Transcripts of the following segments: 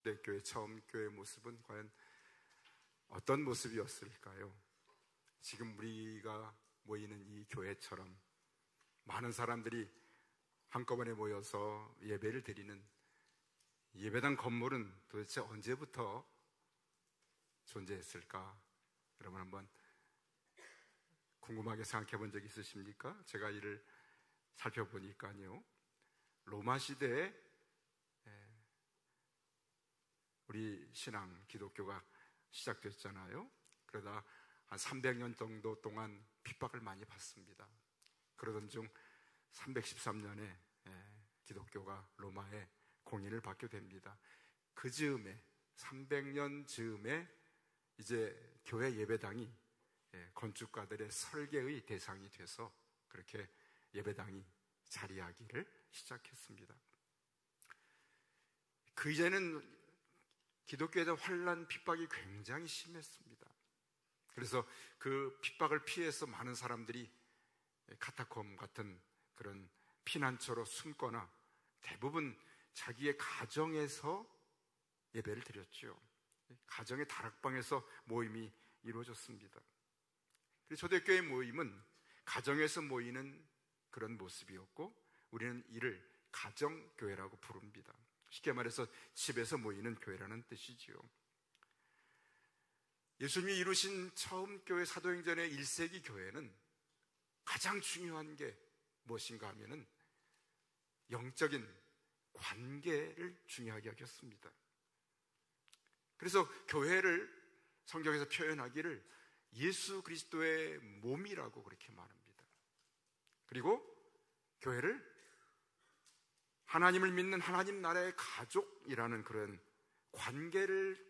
초대교회 처음 교회 모습은 과연 어떤 모습이었을까요? 지금 우리가 모이는 이 교회처럼 많은 사람들이 한꺼번에 모여서 예배를 드리는 예배당 건물은 도대체 언제부터 존재했을까? 여러분 한번 궁금하게 생각해 본 적 있으십니까? 제가 이를 살펴보니까요, 로마 시대에 우리 신앙 기독교가 시작됐잖아요. 그러다 한 300년 정도 동안 핍박을 많이 받습니다. 그러던 중 313년에 기독교가 로마에 공인을 받게 됩니다. 그 즈음에 300년 즈음에 이제 교회 예배당이 건축가들의 설계의 대상이 돼서 그렇게 예배당이 자리하기를 시작했습니다. 그 이전에는 기독교에 대한 환난 핍박이 굉장히 심했습니다. 그래서 그 핍박을 피해서 많은 사람들이 카타콤 같은 그런 피난처로 숨거나 대부분 자기의 가정에서 예배를 드렸죠. 가정의 다락방에서 모임이 이루어졌습니다. 그래서 초대교회 모임은 가정에서 모이는 그런 모습이었고, 우리는 이를 가정교회라고 부릅니다. 쉽게 말해서 집에서 모이는 교회라는 뜻이지요. 예수님이 이루신 처음 교회 사도행전의 1세기 교회는 가장 중요한 게 무엇인가 하면은 영적인 관계를 중요하게 여겼습니다. 그래서 교회를 성경에서 표현하기를 예수 그리스도의 몸이라고 그렇게 말합니다. 그리고 교회를 하나님을 믿는 하나님 나라의 가족이라는 그런 관계를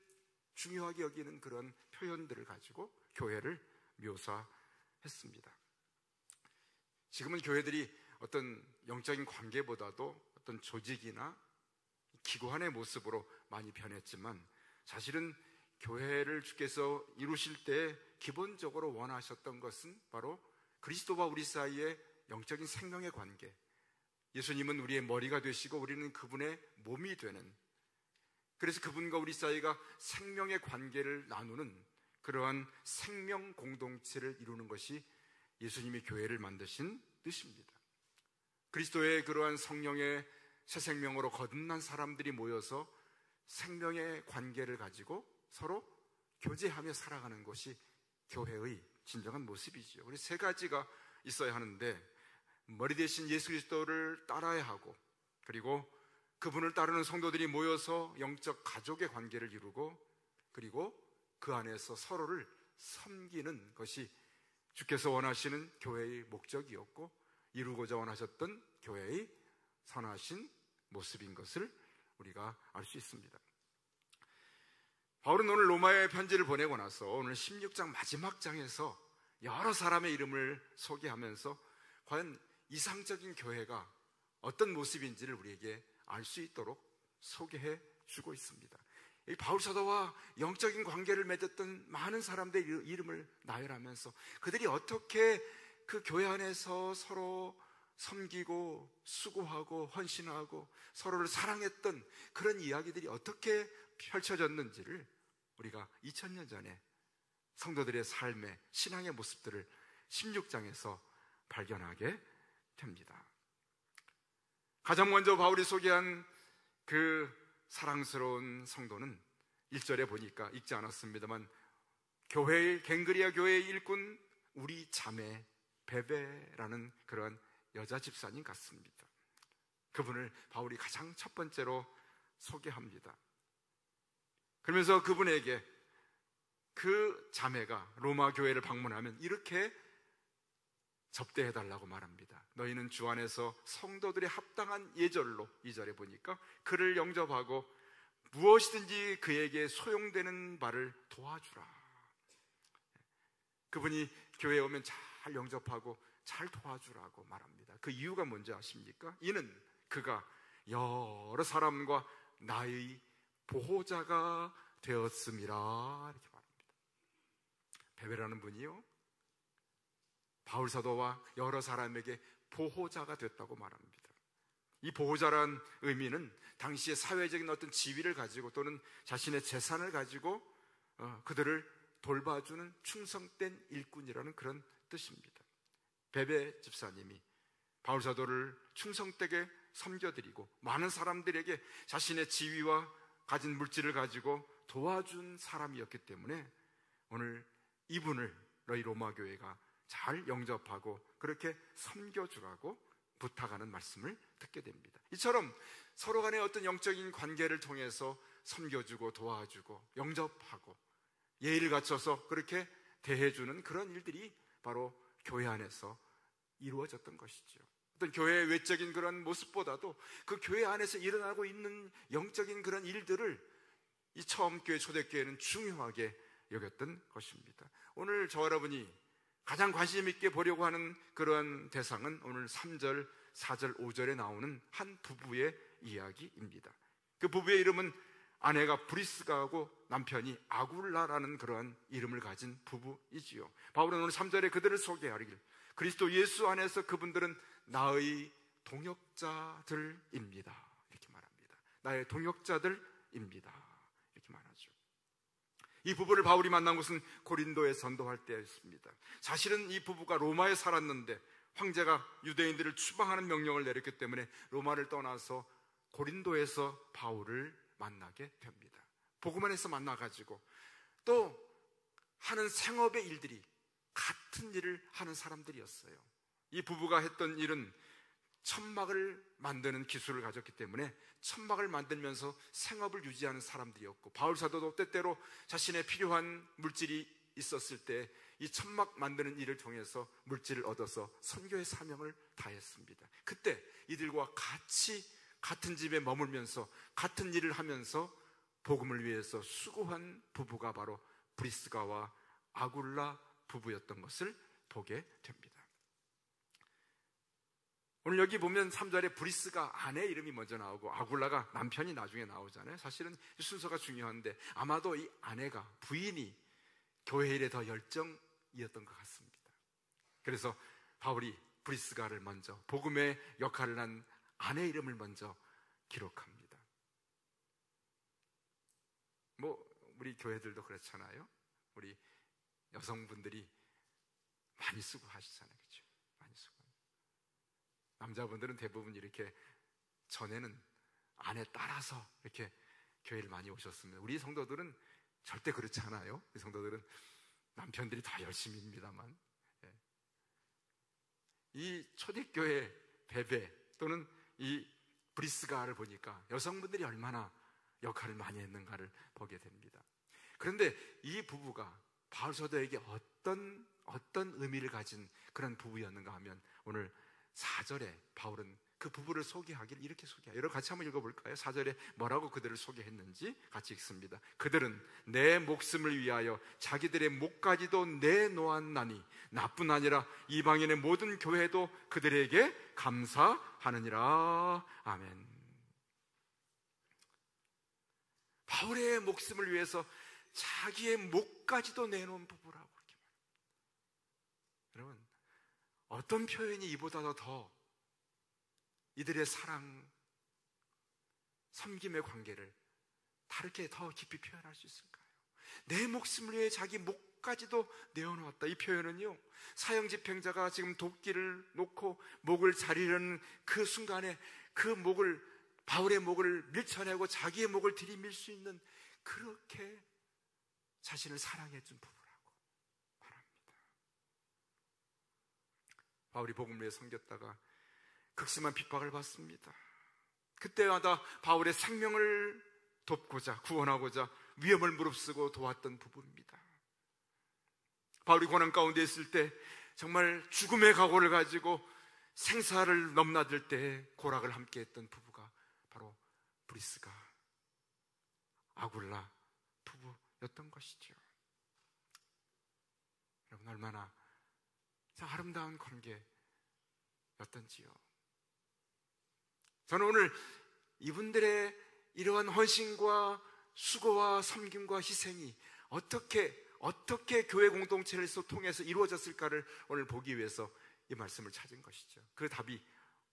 중요하게 여기는 그런 표현들을 가지고 교회를 묘사했습니다. 지금은 교회들이 어떤 영적인 관계보다도 어떤 조직이나 기관의 모습으로 많이 변했지만, 사실은 교회를 주께서 이루실 때 기본적으로 원하셨던 것은 바로 그리스도와 우리 사이의 영적인 생명의 관계, 예수님은 우리의 머리가 되시고 우리는 그분의 몸이 되는, 그래서 그분과 우리 사이가 생명의 관계를 나누는 그러한 생명 공동체를 이루는 것이 예수님이 교회를 만드신 뜻입니다. 그리스도의 그러한 성령의 새 생명으로 거듭난 사람들이 모여서 생명의 관계를 가지고 서로 교제하며 살아가는 것이 교회의 진정한 모습이지요. 그래서 세 가지가 있어야 하는데, 머리 대신 예수 그리스도를 따라야 하고, 그리고 그분을 따르는 성도들이 모여서 영적 가족의 관계를 이루고, 그리고 그 안에서 서로를 섬기는 것이 주께서 원하시는 교회의 목적이었고, 이루고자 원하셨던 교회의 선하신 모습인 것을 우리가 알 수 있습니다. 바울은 오늘 로마에 편지를 보내고 나서 오늘 16장 마지막 장에서 여러 사람의 이름을 소개하면서 과연 이상적인 교회가 어떤 모습인지를 우리에게 알 수 있도록 소개해 주고 있습니다. 이 바울 사도와 영적인 관계를 맺었던 많은 사람들의 이름을 나열하면서 그들이 어떻게 그 교회 안에서 서로 섬기고 수고하고 헌신하고 서로를 사랑했던 그런 이야기들이 어떻게 펼쳐졌는지를 우리가 2000년 전에 성도들의 삶의 신앙의 모습들을 16장에서 발견하게 됩니다. 가장 먼저 바울이 소개한 그 사랑스러운 성도는 1절에 보니까 읽지 않았습니다만, 교회의 갱그리아 교회의 일꾼 우리 자매 베베라는 그런 여자 집사님 같습니다. 그분을 바울이 가장 첫 번째로 소개합니다. 그러면서 그분에게 그 자매가 로마 교회를 방문하면 이렇게 접대해달라고 말합니다. 너희는 주 안에서 성도들의 합당한 예절로, 2절에 보니까 그를 영접하고 무엇이든지 그에게 소용되는 바를 도와주라. 그분이 교회에 오면 잘 영접하고 잘 도와주라고 말합니다. 그 이유가 뭔지 아십니까? 이는 그가 여러 사람과 나의 보호자가 되었음이라, 이렇게 말합니다. 베베라는 분이요, 바울 사도와 여러 사람에게 보호자가 됐다고 말합니다. 이 보호자란 의미는 당시의 사회적인 어떤 지위를 가지고 또는 자신의 재산을 가지고 그들을 돌봐주는 충성된 일꾼이라는 그런 뜻입니다. 베베 집사님이 바울 사도를 충성되게 섬겨드리고 많은 사람들에게 자신의 지위와 가진 물질을 가지고 도와준 사람이었기 때문에 오늘 이분을 너희 로마 교회가 잘 영접하고 그렇게 섬겨주라고 부탁하는 말씀을 듣게 됩니다. 이처럼 서로 간의 어떤 영적인 관계를 통해서 섬겨주고 도와주고 영접하고 예의를 갖춰서 그렇게 대해주는 그런 일들이 바로 교회 안에서 이루어졌던 것이죠. 어떤 교회의 외적인 그런 모습보다도 그 교회 안에서 일어나고 있는 영적인 그런 일들을 이 처음 교회 초대교회는 중요하게 여겼던 것입니다. 오늘 저와 여러분이 가장 관심 있게 보려고 하는 그런 대상은 오늘 3절, 4절, 5절에 나오는 한 부부의 이야기입니다. 그 부부의 이름은 아내가 브리스가하고 남편이 아굴라라는 그러한 이름을 가진 부부이지요. 바울은 오늘 3절에 그들을 소개하기를 그리스도 예수 안에서 그분들은 나의 동역자들입니다 이렇게 말합니다. 나의 동역자들입니다 이렇게 말하죠. 이 부부를 바울이 만난 곳은 고린도에 전도할 때였습니다. 사실은 이 부부가 로마에 살았는데 황제가 유대인들을 추방하는 명령을 내렸기 때문에 로마를 떠나서 고린도에서 바울을 만나게 됩니다. 복음 안에서 만나가지고 또 하는 생업의 일들이 같은 일을 하는 사람들이었어요. 이 부부가 했던 일은 천막을 만드는 기술을 가졌기 때문에 천막을 만들면서 생업을 유지하는 사람들이었고 바울 사도도 때때로 자신의 필요한 물질이 있었을 때 이 천막 만드는 일을 통해서 물질을 얻어서 선교의 사명을 다했습니다. 그때 이들과 같이 같은 집에 머물면서 같은 일을 하면서 복음을 위해서 수고한 부부가 바로 브리스가와 아굴라 부부였던 것을 보게 됩니다. 오늘 여기 보면 3절에 브리스가 아내 이름이 먼저 나오고 아굴라가 남편이 나중에 나오잖아요. 사실은 순서가 중요한데 아마도 이 아내가 부인이 교회 일에 더 열정이었던 것 같습니다. 그래서 바울이 브리스가를 먼저 복음의 역할을 한 아내 이름을 먼저 기록합니다. 우리 교회들도 그렇잖아요. 우리 여성분들이 많이 수고하시잖아요. 그렇죠? 많이 수고. 남자분들은 대부분 이렇게 전에는 아내 따라서 이렇게 교회를 많이 오셨습니다. 우리 성도들은 절대 그렇지 않아요. 우리 성도들은 남편들이 다 열심히 입니다만 이 초대교회 베베 또는 이 브리스가를 보니까 여성분들이 얼마나 역할을 많이 했는가를 보게 됩니다. 그런데 이 부부가 바울 사도에게 어떤 의미를 가진 그런 부부였는가 하면 오늘 4절에 바울은 그 부부를 소개하길 이렇게 소개해요. 여러분 같이 한번 읽어볼까요? 4절에 뭐라고 그들을 소개했는지 같이 읽습니다. 그들은 내 목숨을 위하여 자기들의 목까지도 내놓았나니 나뿐 아니라 이방인의 모든 교회도 그들에게 감사하느니라. 아멘. 바울의 목숨을 위해서 자기의 목까지도 내놓은 부부라고 그렇게 말합니다. 여러분 어떤 표현이 이보다 더 이들의 사랑, 섬김의 관계를 다르게 더 깊이 표현할 수 있을까요? 내 목숨을 위해 자기 목까지도 내어놓았다. 이 표현은요, 사형집행자가 지금 도끼를 놓고 목을 자르려는 그 순간에 그 목을, 바울의 목을 밀쳐내고 자기의 목을 들이밀 수 있는 그렇게 자신을 사랑해준 부부라고 말합니다. 바울이 복음을 위해 섬겼다가 극심한 핍박을 받습니다. 그때마다 바울의 생명을 돕고자 구원하고자 위험을 무릅쓰고 도왔던 부부입니다. 바울이 고난 가운데 있을 때 정말 죽음의 각오를 가지고 생사를 넘나들 때 고락을 함께 했던 부부가 바로 브리스가 아굴라 부부였던 것이죠. 여러분 얼마나 아름다운 관계였던지요. 저는 오늘 이분들의 이러한 헌신과 수고와 섬김과 희생이 어떻게 교회 공동체를 통해서 이루어졌을까를 오늘 보기 위해서 이 말씀을 찾은 것이죠. 그 답이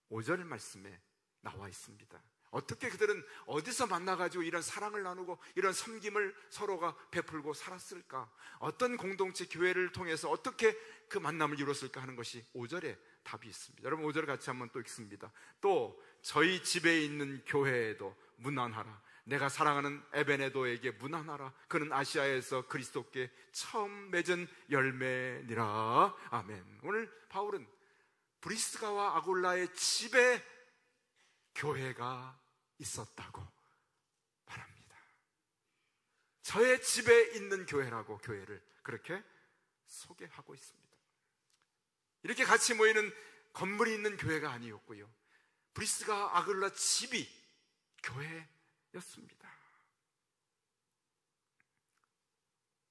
5절 말씀에 나와 있습니다. 어떻게 그들은 어디서 만나가지고 이런 사랑을 나누고 이런 섬김을 서로가 베풀고 살았을까? 어떤 공동체 교회를 통해서 어떻게 그 만남을 이뤘을까 하는 것이 5절에 답이 있습니다. 여러분 5절 같이 한번 또 읽습니다. 또 저희 집에 있는 교회에도 문안하라. 내가 사랑하는 에베네도에게 문안하라. 그는 아시아에서 그리스도께 처음 맺은 열매니라. 아멘. 오늘 바울은 브리스가와 아굴라의 집에 교회가 있었다고 말합니다. 저의 집에 있는 교회라고 교회를 그렇게 소개하고 있습니다. 이렇게 같이 모이는 건물이 있는 교회가 아니었고요, 브리스가 아굴라 집이 교회였습니다.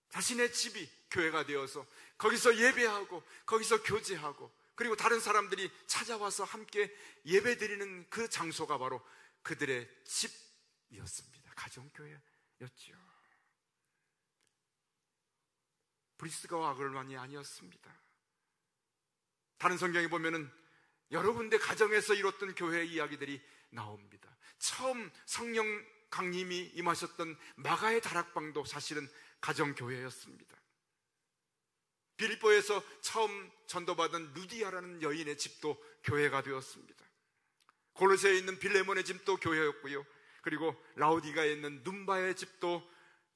자신의 집이 교회가 되어서 거기서 예배하고 거기서 교제하고 그리고 다른 사람들이 찾아와서 함께 예배드리는 그 장소가 바로 그들의 집이었습니다. 가정교회였지요. 브리스가와 아굴라만이 아니었습니다. 다른 성경에 보면은 여러 군데 가정에서 이뤘던 교회의 이야기들이 나옵니다. 처음 성령 강림이 임하셨던 마가의 다락방도 사실은 가정교회였습니다. 빌립보에서 처음 전도받은 루디아라는 여인의 집도 교회가 되었습니다. 골로새에 있는 빌레몬의 집도 교회였고요, 그리고 라우디가에 있는 눈바의 집도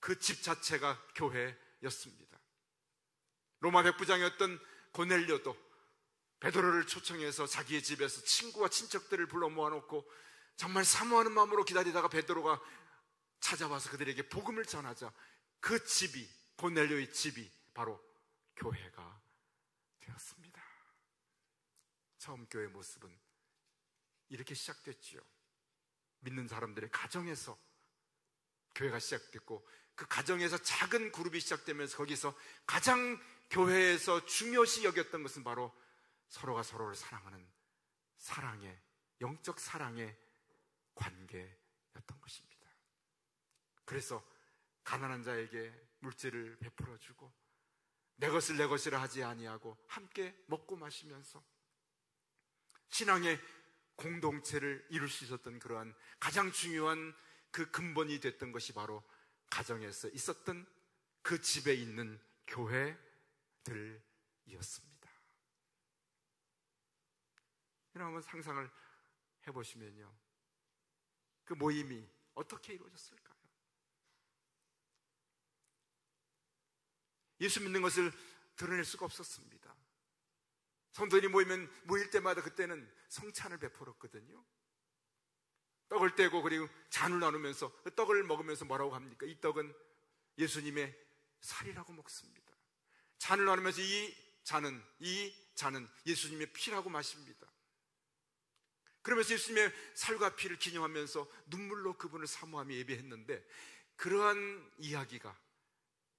그 집 자체가 교회였습니다. 로마 백부장이었던 고넬료도 베드로를 초청해서 자기의 집에서 친구와 친척들을 불러 모아놓고 정말 사모하는 마음으로 기다리다가 베드로가 찾아와서 그들에게 복음을 전하자 그 집이, 고넬료의 집이 바로 교회가 되었습니다. 처음 교회 모습은 이렇게 시작됐지요. 믿는 사람들의 가정에서 교회가 시작됐고 그 가정에서 작은 그룹이 시작되면서 거기서 가장 교회에서 중요시 여겼던 것은 바로 서로가 서로를 사랑하는 사랑의, 영적 사랑의 관계였던 것입니다. 그래서 가난한 자에게 물질을 베풀어주고 내 것을 내 것이라 하지 아니하고 함께 먹고 마시면서 신앙의 공동체를 이룰 수 있었던 그러한 가장 중요한 그 근본이 됐던 것이 바로 가정에서 있었던 그 집에 있는 교회들이었습니다. 이런 한번 상상을 해보시면요, 그 모임이 어떻게 이루어졌을까요? 예수 믿는 것을 드러낼 수가 없었습니다. 성도들이 모일 때마다 그때는 성찬을 베풀었거든요. 떡을 떼고 그리고 잔을 나누면서 그 떡을 먹으면서 뭐라고 합니까? 이 떡은 예수님의 살이라고 먹습니다. 잔을 나누면서 이 잔은 예수님의 피라고 마십니다. 그러면서 예수님의 살과 피를 기념하면서 눈물로 그분을 사모하며 예배했는데, 그러한 이야기가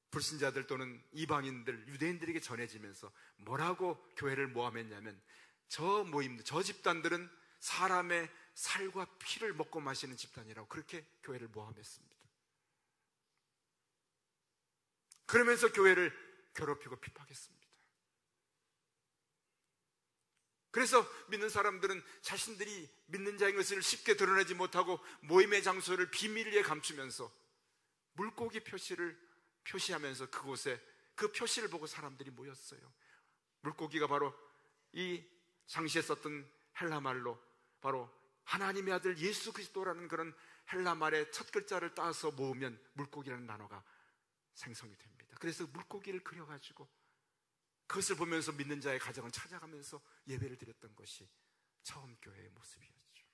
불신자들 또는 이방인들, 유대인들에게 전해지면서 뭐라고 교회를 모함했냐면, 저 모임들, 저 집단들은 사람의 살과 피를 먹고 마시는 집단이라고 그렇게 교회를 모함했습니다. 그러면서 교회를 괴롭히고 핍박했습니다. 그래서 믿는 사람들은 자신들이 믿는 자인 것을 쉽게 드러내지 못하고 모임의 장소를 비밀리에 감추면서 물고기 표시를 표시하면서 그곳에 그 표시를 보고 사람들이 모였어요. 물고기가 바로 이 당시에 썼던 헬라말로 바로 하나님의 아들 예수 그리스도라는 그런 헬라말의 첫 글자를 따서 모으면 물고기라는 단어가 생성이 됩니다. 그래서 물고기를 그려가지고 그것을 보면서 믿는 자의 가정을 찾아가면서 예배를 드렸던 것이 처음 교회의 모습이었죠.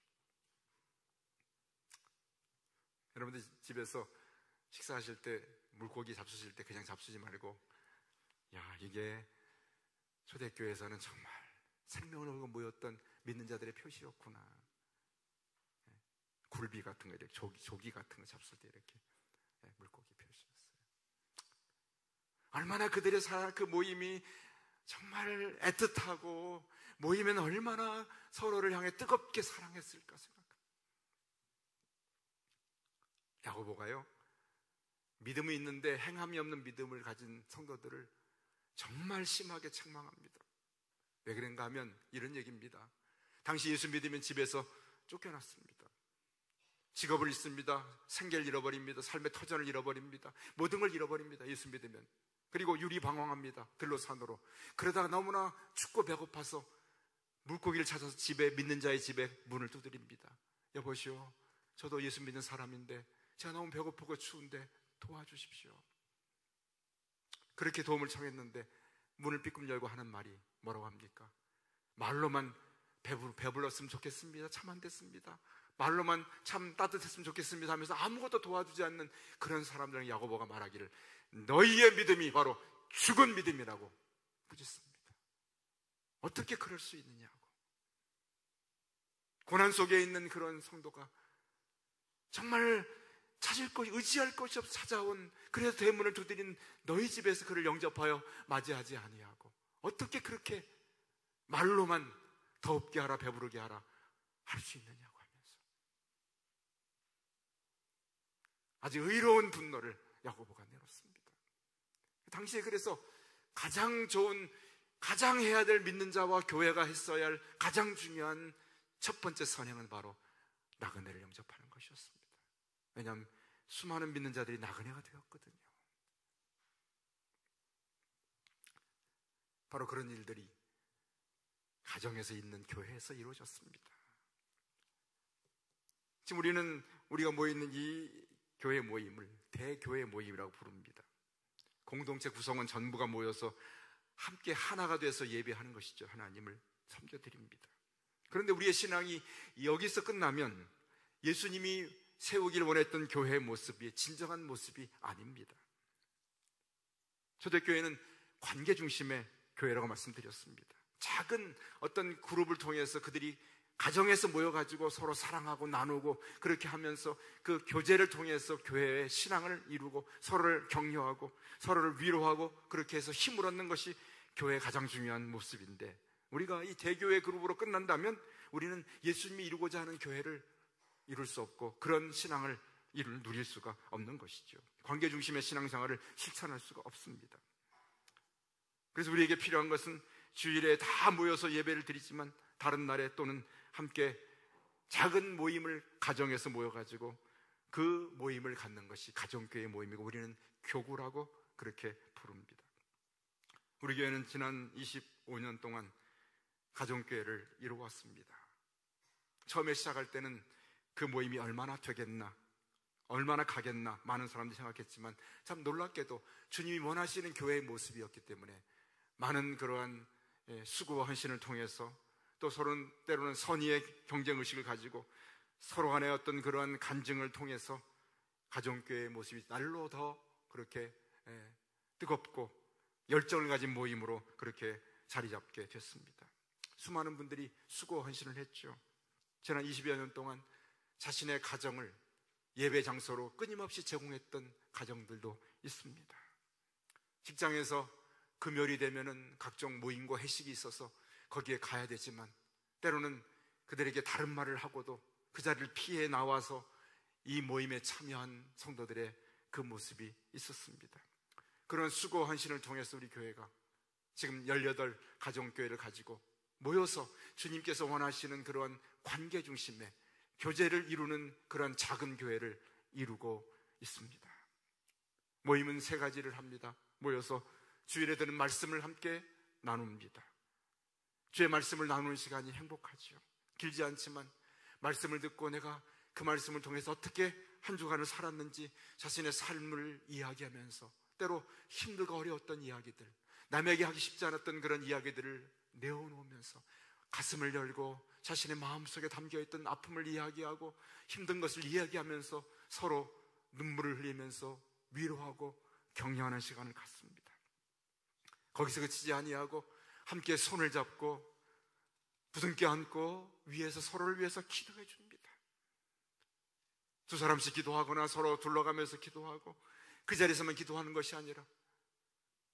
여러분들 집에서 식사하실 때 물고기 잡수실 때 그냥 잡수지 말고, 야, 이게 초대교회에서는 정말 생명을 걸고 모였던 믿는 자들의 표시였구나. 굴비 같은 거, 이렇게 조기 같은 거 잡술 때 이렇게 물고기 표시였어요. 얼마나 그들의 그 모임이 정말 애틋하고 모이면 얼마나 서로를 향해 뜨겁게 사랑했을까 생각합니다. 야고보가요, 믿음이 있는데 행함이 없는 믿음을 가진 성도들을 정말 심하게 책망합니다. 왜 그런가 하면 이런 얘기입니다. 당시 예수 믿으면 집에서 쫓겨났습니다. 직업을 잃습니다. 생계를 잃어버립니다. 삶의 터전을 잃어버립니다. 모든 걸 잃어버립니다. 예수 믿으면. 그리고 유리방황합니다. 들로 산으로. 그러다가 너무나 춥고 배고파서 물고기를 찾아서 집에, 믿는 자의 집에 문을 두드립니다. 여보시오, 저도 예수 믿는 사람인데 제가 너무 배고프고 추운데 도와주십시오. 그렇게 도움을 청했는데 문을 삐끔 열고 하는 말이 뭐라고 합니까? 말로만 배불렀으면 좋겠습니다. 참 안 됐습니다. 말로만 참 따뜻했으면 좋겠습니다 하면서 아무것도 도와주지 않는 그런 사람들은 야고보가 말하기를 너희의 믿음이 바로 죽은 믿음이라고 부짓습니다. 어떻게 그럴 수 있느냐고. 고난 속에 있는 그런 성도가 정말 찾을 것, 의지할 것이 없어 찾아온, 그래서 대문을 두드린 너희 집에서 그를 영접하여 맞이하지 아니하고 어떻게 그렇게 말로만 더웁게 하라, 배부르게 하라 할 수 있느냐고 하면서 아주 의로운 분노를 야고보가 내놓습니다. 당시에 그래서 가장 좋은, 가장 해야 될 믿는 자와 교회가 했어야 할 가장 중요한 첫 번째 선행은 바로 나그네를 영접하는 것이었습니다. 왜냐하면 수많은 믿는 자들이 나그네가 되었거든요. 바로 그런 일들이 가정에서 있는 교회에서 이루어졌습니다. 지금 우리가 모여있는 이 교회 모임을 대교회 모임이라고 부릅니다. 공동체 구성원 전부가 모여서 함께 하나가 돼서 예배하는 것이죠. 하나님을 섬겨드립니다. 그런데 우리의 신앙이 여기서 끝나면 예수님이 세우길 원했던 교회의 모습이 진정한 모습이 아닙니다. 초대교회는 관계 중심의 교회라고 말씀드렸습니다. 작은 어떤 그룹을 통해서 그들이 가정에서 모여가지고 서로 사랑하고 나누고 그렇게 하면서 그 교제를 통해서 교회의 신앙을 이루고 서로를 격려하고 서로를 위로하고 그렇게 해서 힘을 얻는 것이 교회의 가장 중요한 모습인데, 우리가 이 대교회 그룹으로 끝난다면 우리는 예수님이 이루고자 하는 교회를 이룰 수 없고 그런 신앙을 누릴 수가 없는 것이죠. 관계 중심의 신앙생활을 실천할 수가 없습니다. 그래서 우리에게 필요한 것은 주일에 다 모여서 예배를 드리지만 다른 날에 또는 함께 작은 모임을 가정에서 모여가지고 그 모임을 갖는 것이 가정교회 모임이고 우리는 교구라고 그렇게 부릅니다. 우리 교회는 지난 25년 동안 가정교회를 이루어왔습니다. 처음에 시작할 때는 그 모임이 얼마나 되겠나, 얼마나 가겠나 많은 사람들이 생각했지만 참 놀랍게도 주님이 원하시는 교회의 모습이었기 때문에 많은 그러한 수고와 헌신을 통해서 또 서로는 때로는 선의의 경쟁의식을 가지고 서로 간의 어떤 그러한 간증을 통해서 가정교회의 모습이 날로 더 그렇게 뜨겁고 열정을 가진 모임으로 그렇게 자리 잡게 됐습니다. 수많은 분들이 수고 헌신을 했죠. 지난 20여 년 동안 자신의 가정을 예배 장소로 끊임없이 제공했던 가정들도 있습니다. 직장에서 금요일이 되면은 각종 모임과 회식이 있어서 거기에 가야 되지만 때로는 그들에게 다른 말을 하고도 그 자리를 피해 나와서 이 모임에 참여한 성도들의 그 모습이 있었습니다. 그런 수고 헌신을 통해서 우리 교회가 지금 18 가정교회를 가지고 모여서 주님께서 원하시는 그러한 관계 중심의 교제를 이루는 그런 작은 교회를 이루고 있습니다. 모임은 3가지를 합니다. 모여서 주일에 드는 말씀을 함께 나눕니다. 주의 말씀을 나누는 시간이 행복하죠. 길지 않지만 말씀을 듣고 내가 그 말씀을 통해서 어떻게 한 주간을 살았는지 자신의 삶을 이야기하면서 때로 힘들고 어려웠던 이야기들, 남에게 하기 쉽지 않았던 그런 이야기들을 내어놓으면서 가슴을 열고 자신의 마음속에 담겨있던 아픔을 이야기하고 힘든 것을 이야기하면서 서로 눈물을 흘리면서 위로하고 격려하는 시간을 갖습니다. 거기서 그치지 아니하고 함께 손을 잡고 부둥켜 안고 위에서 서로를 위해서 기도해 줍니다. 2사람씩 기도하거나 서로 둘러가면서 기도하고 그 자리에서만 기도하는 것이 아니라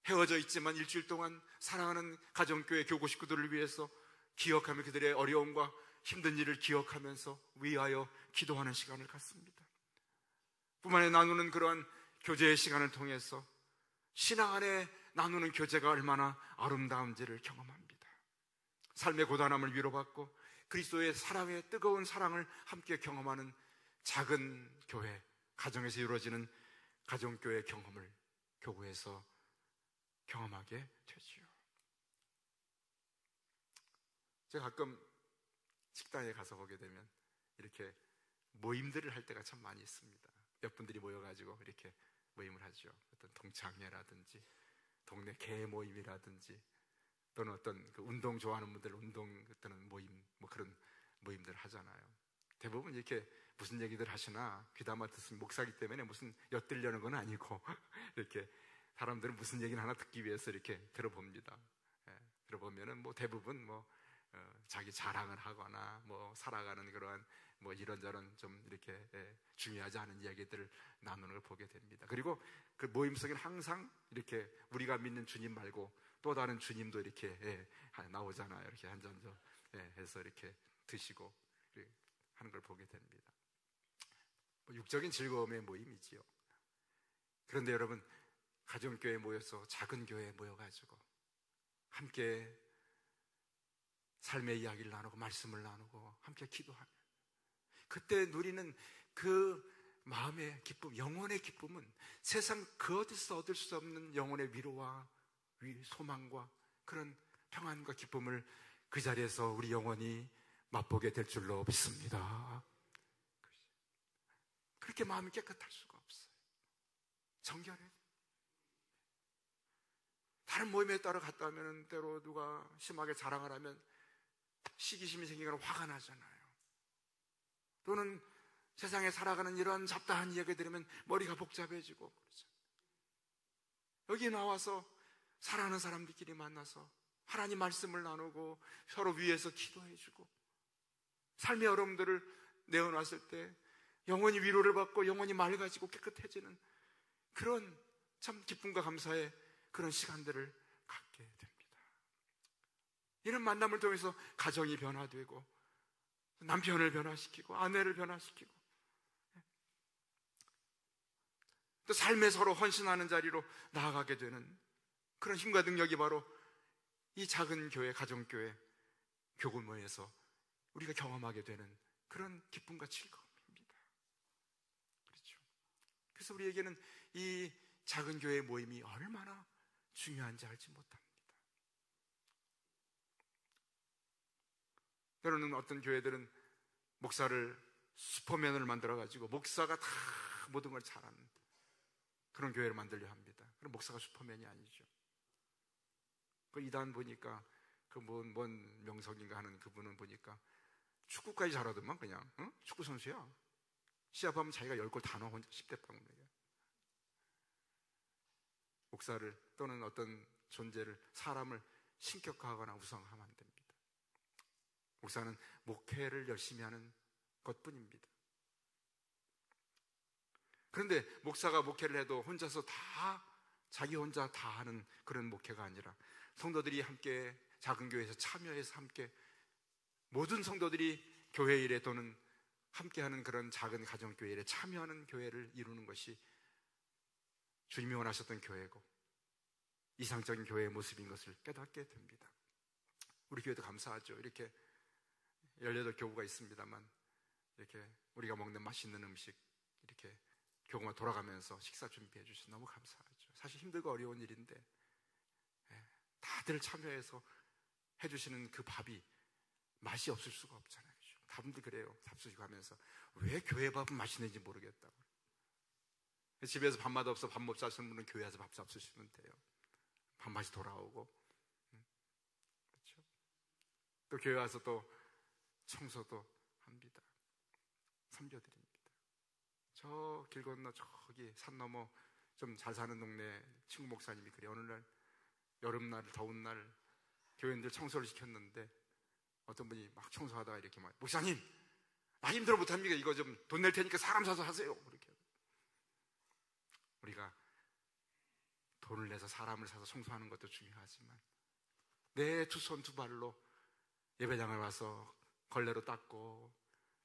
헤어져 있지만 일주일 동안 사랑하는 가정교회 교구 식구들을 위해서 기억하며 그들의 어려움과 힘든 일을 기억하면서 위하여 기도하는 시간을 갖습니다. 뿐만 아니라 나누는 그러한 교제의 시간을 통해서 신앙 안에 나누는 교제가 얼마나 아름다운지를 경험합니다. 삶의 고단함을 위로받고 그리스도의 사랑의 뜨거운 사랑을 함께 경험하는 작은 교회, 가정에서 이루어지는 가정교회 경험을 교구에서 경험하게 되지요. 제가 가끔 식당에 가서 보게 되면 이렇게 모임들을 할 때가 참 많이 있습니다. 몇 분들이 모여가지고 이렇게 모임을 하죠. 어떤 동창회라든지 동네 개 모임이라든지 또는 어떤 그 운동 좋아하는 분들 운동 또는 모임 뭐 그런 모임들 하잖아요. 대부분 이렇게 무슨 얘기들 하시나 귀담아 듣습니다. 목사기 때문에 무슨 엿들려는 건 아니고 이렇게 사람들은 무슨 얘기를 하나 듣기 위해서 이렇게 들어봅니다. 들어보면은 뭐 대부분 뭐 자기 자랑을 하거나 뭐 살아가는 그러한 뭐 이런저런 좀 이렇게 중요하지 않은 이야기들을 나누는 걸 보게 됩니다. 그리고 그 모임 속에는 항상 이렇게 우리가 믿는 주님 말고 또 다른 주님도 이렇게 나오잖아요. 이렇게 한 잔 해서 이렇게 드시고 하는 걸 보게 됩니다. 뭐 육적인 즐거움의 모임이지요. 그런데 여러분, 가정교회에 모여서 작은 교회에 모여가지고 함께 삶의 이야기를 나누고 말씀을 나누고 함께 기도하면 그때 누리는 그 마음의 기쁨, 영혼의 기쁨은 세상 그 어디서 얻을 수 없는 영혼의 위로와 소망과 그런 평안과 기쁨을 그 자리에서 우리 영혼이 맛보게 될 줄로 믿습니다. 그렇게 마음이 깨끗할 수가 없어요. 정결해. 다른 모임에 따라 갔다 오면 때로 누가 심하게 자랑을 하면 시기심이 생기거나 화가 나잖아요. 또는 세상에 살아가는 이런 잡다한 이야기 들으면 머리가 복잡해지고 그러죠. 여기 나와서 사랑하는 사람들끼리 만나서 하나님 말씀을 나누고 서로 위해서 기도해주고 삶의 어려움들을 내어놨을 때 영혼이 위로를 받고 영혼이 맑아지고 깨끗해지는 그런 참 기쁨과 감사의 그런 시간들을 갖게 됩니다. 이런 만남을 통해서 가정이 변화되고 남편을 변화시키고 아내를 변화시키고 또 삶에 서로 헌신하는 자리로 나아가게 되는 그런 힘과 능력이 바로 이 작은 교회, 가정교회, 교구모에서 우리가 경험하게 되는 그런 기쁨과 즐거움입니다. 그렇죠. 그래서 우리에게는 이 작은 교회 모임이 얼마나 중요한지 알지 못합니다. 때로는 어떤 교회들은 목사를 슈퍼맨을 만들어가지고 목사가 다 모든 걸 잘하는 그런 교회를 만들려 합니다. 그럼 목사가 슈퍼맨이 아니죠. 그 이단 보니까 그 뭔 명석인가 하는 그분은 보니까 축구까지 잘하더만 그냥 축구 선수야. 시합하면 자기가 10골 다 넣어 혼자 10대 빵. 목사를 또는 어떤 존재를 사람을 신격화하거나 우상하면 안 됩니다. 목사는 목회를 열심히 하는 것뿐입니다. 그런데 목사가 목회를 해도 혼자서 다 자기 혼자 다 하는 그런 목회가 아니라 성도들이 함께 작은 교회에서 참여해서 함께 모든 성도들이 교회 일에 또는 함께하는 그런 작은 가정교회 일에 참여하는 교회를 이루는 것이 주님이 원하셨던 교회고 이상적인 교회의 모습인 것을 깨닫게 됩니다. 우리 교회도 감사하죠. 이렇게 18교구가 있습니다만 이렇게 우리가 먹는 맛있는 음식 이렇게 교구가 돌아가면서 식사 준비해 주셔서 너무 감사하죠. 사실 힘들고 어려운 일인데 다들 참여해서 해주시는 그 밥이 맛이 없을 수가 없잖아요. 다분들 그래요. 잡수시고 하면서 왜 교회 밥은 맛있는지 모르겠다고. 집에서 밥맛 없어 밥 못 사시는 분은 교회 와서 밥 잡수시면 돼요. 밥맛이 돌아오고. 그렇죠? 또 교회 와서 또 청소도 합니다. 섬겨드립니다. 저 길 건너 저기 산 너머 좀 잘 사는 동네 친구 목사님이 그래. 어느 날 여름날 더운 날 교회인들 청소를 시켰는데 어떤 분이 막 청소하다가 이렇게 막 목사님 나 힘들어 못합니까? 이거 좀 돈 낼 테니까 사람 사서 하세요. 그렇게 우리가 돈을 내서 사람을 사서 청소하는 것도 중요하지만 내 두 손 두 발로 예배장을 와서 걸레로 닦고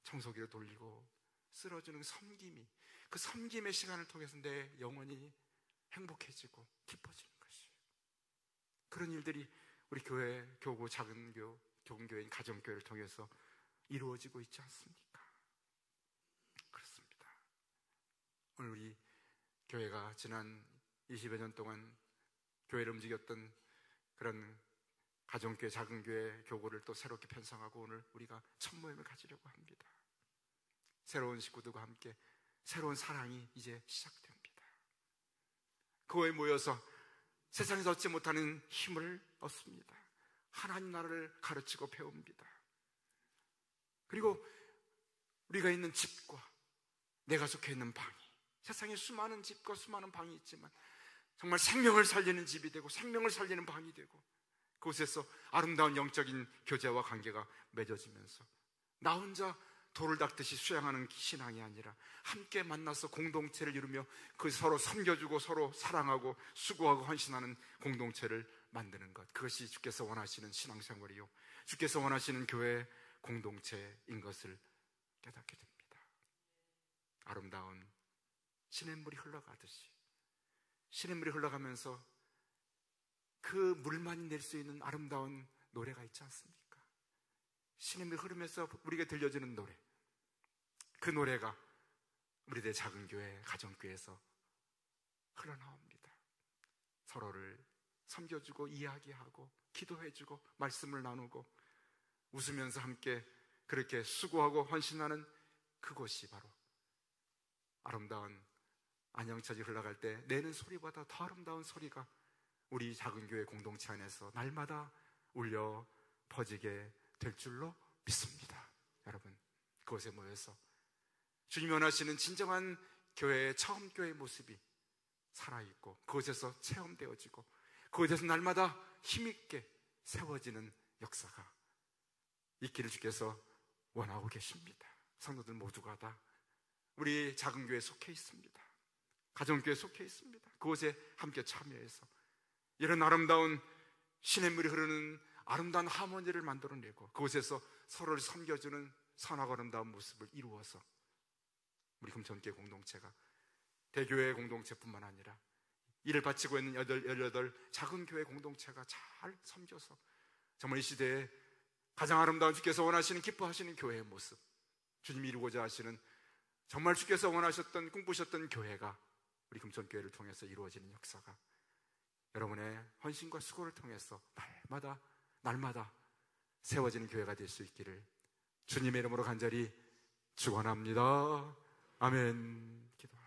청소기로 돌리고 쓸어주는 섬김이 그 섬김의 시간을 통해서 내 영혼이 행복해지고 기뻐지는 것이에요. 그런 일들이 우리 교회, 교구, 작은 교인교회인 가정교회를 통해서 이루어지고 있지 않습니까? 그렇습니다. 오늘 우리 교회가 지난 20여 년 동안 교회를 움직였던 그런 가정교회, 작은 교회 교구를 또 새롭게 편성하고 오늘 우리가 첫 모임을 가지려고 합니다. 새로운 식구들과 함께 새로운 사랑이 이제 시작됩니다. 교회에 모여서 세상에서 얻지 못하는 힘을 얻습니다. 하나님 나라를 가르치고 배웁니다. 그리고 우리가 있는 집과 내가 속해 있는 방이, 세상에 수많은 집과 수많은 방이 있지만 정말 생명을 살리는 집이 되고 생명을 살리는 방이 되고 그곳에서 아름다운 영적인 교제와 관계가 맺어지면서 나 혼자 돌을 닦듯이 수양하는 신앙이 아니라 함께 만나서 공동체를 이루며 그 서로 섬겨주고 서로 사랑하고 수고하고 헌신하는 공동체를 만드는 것, 그것이 주께서 원하시는 신앙생활이요 주께서 원하시는 교회 공동체인 것을 깨닫게 됩니다. 아름다운 시냇물이 흘러가듯이 시냇물이 흘러가면서 그 물만이 낼 수 있는 아름다운 노래가 있지 않습니까? 시냇물이 흐르면서 우리에게 들려주는 노래, 그 노래가 우리들의 작은 교회, 가정교회에서 흘러나옵니다. 서로를 섬겨주고 이야기하고 기도해주고 말씀을 나누고 웃으면서 함께 그렇게 수고하고 헌신하는 그곳이 바로 아름다운 안영차지 흘러갈 때 내는 소리보다 더 아름다운 소리가 우리 작은 교회 공동체 안에서 날마다 울려 퍼지게 될 줄로 믿습니다. 여러분, 그곳에 모여서 주님이 원하시는 진정한 교회의 처음 교회의 모습이 살아있고 그곳에서 체험되어지고 그곳에서 날마다 힘있게 세워지는 역사가 있기를 주께서 원하고 계십니다. 성도들 모두가 다 우리 작은 교회에 속해 있습니다. 가정교회에 속해 있습니다. 그곳에 함께 참여해서 이런 아름다운 시냇물이 흐르는 아름다운 하모니를 만들어내고 그곳에서 서로를 섬겨주는 선하고 아름다운 모습을 이루어서 우리 금천교회 공동체가 대교회 공동체뿐만 아니라 이를 바치고 있는 18 작은 교회 공동체가 잘 섬겨서 정말 이 시대에 가장 아름다운 주께서 원하시는 기뻐하시는 교회의 모습, 주님이 이루고자 하시는 정말 주께서 원하셨던 꿈꾸셨던 교회가 우리 금천교회를 통해서 이루어지는 역사가 여러분의 헌신과 수고를 통해서 날마다 세워지는 교회가 될 수 있기를 주님의 이름으로 간절히 축원합니다. 아멘. 기도.